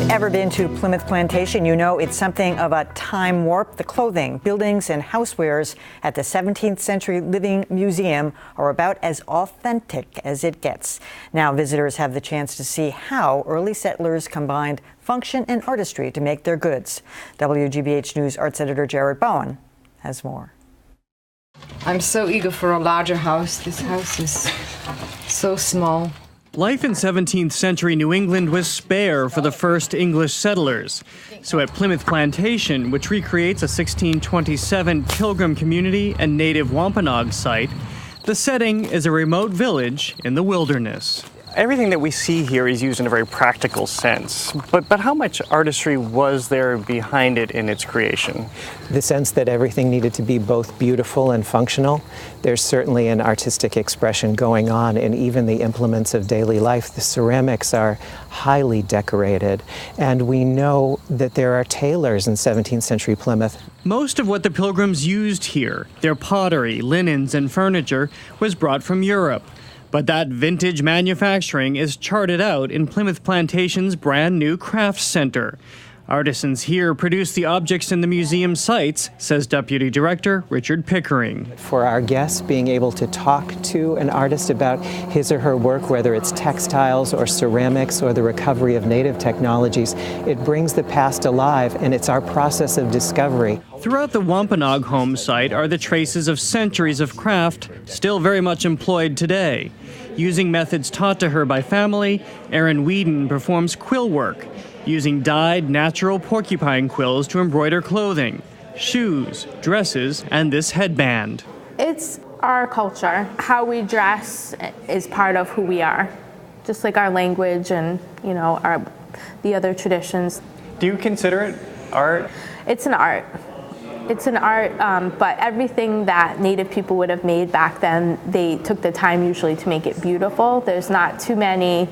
Ever been to Plimoth Plantation? You know it's something of a time warp. The clothing, buildings, and housewares at the 17th Century Living Museum are about as authentic as it gets. Now visitors have the chance to see how early settlers combined function and artistry to make their goods. WGBH News arts editor Jared Bowen has more. I'm so eager for a larger house. This house is so small. Life in 17th century New England was spare for the first English settlers. So at Plimoth Plantation, which recreates a 1627 Pilgrim community and native Wampanoag site, the setting is a remote village in the wilderness. Everything that we see here is used in a very practical sense, but how much artistry was there behind it in its creation? The sense that everything needed to be both beautiful and functional. There's certainly an artistic expression going on in even the implements of daily life. The ceramics are highly decorated, and we know that there are tailors in 17th century Plymouth. Most of what the Pilgrims used here, their pottery, linens, and furniture, was brought from Europe. But that vintage manufacturing is charted out in Plimoth Plantation's brand new crafts center. Artisans here produce the objects in the museum sites, says Deputy Director Richard Pickering. For our guests, being able to talk to an artist about his or her work, whether it's textiles or ceramics or the recovery of native technologies, it brings the past alive, and it's our process of discovery. Throughout the Wampanoag home site are the traces of centuries of craft still very much employed today. Using methods taught to her by family, Erin Whedon performs quill work, using dyed natural porcupine quills to embroider clothing, shoes, dresses, and this headband. It's our culture. How we dress is part of who we are, just like our language and, the other traditions. Do you consider it art? It's an art. It's an art, but everything that Native people would have made back then, they took the time usually to make it beautiful. There's not too many,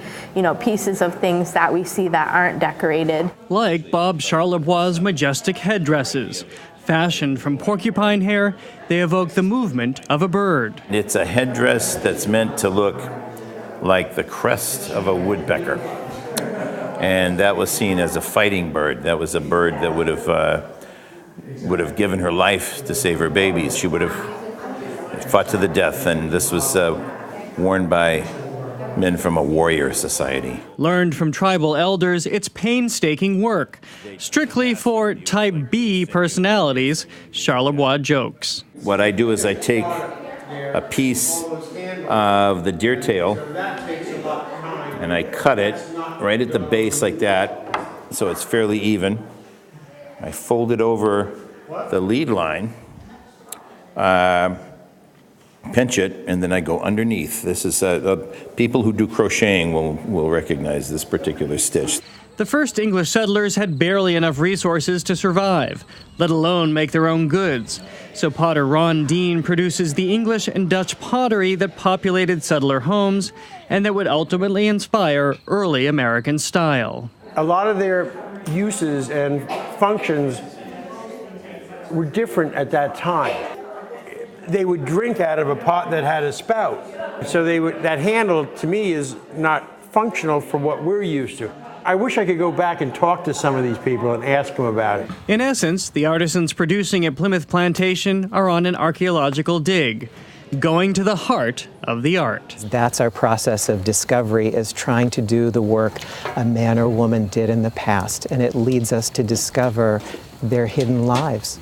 pieces of things that we see that aren't decorated. Like Bob Charlebois' majestic headdresses. Fashioned from porcupine hair, they evoke the movement of a bird. It's a headdress that's meant to look like the crest of a woodpecker. And that was seen as a fighting bird. That was a bird that would have given her life to save her babies. She would have fought to the death, and this was worn by men from a warrior society. Learned from tribal elders, it's painstaking work. Strictly for type B personalities, Charlebois jokes. What I do is I take a piece of the deer tail and I cut it right at the base like that, so it's fairly even. I fold it over the lead line, pinch it, and then I go underneath. This is people who do crocheting will recognize this particular stitch. The first English settlers had barely enough resources to survive, let alone make their own goods. So potter Ron Dean produces the English and Dutch pottery that populated settler homes and that would ultimately inspire early American style. A lot of their uses and functions were different at that time. They would drink out of a pot that had a spout. So that handle, to me, is not functional for what we're used to. I wish I could go back and talk to some of these people and ask them about it. In essence, the artisans producing at Plimoth Plantation are on an archaeological dig, going to the heart of the art. That's our process of discovery, is trying to do the work a man or woman did in the past, and it leads us to discover their hidden lives.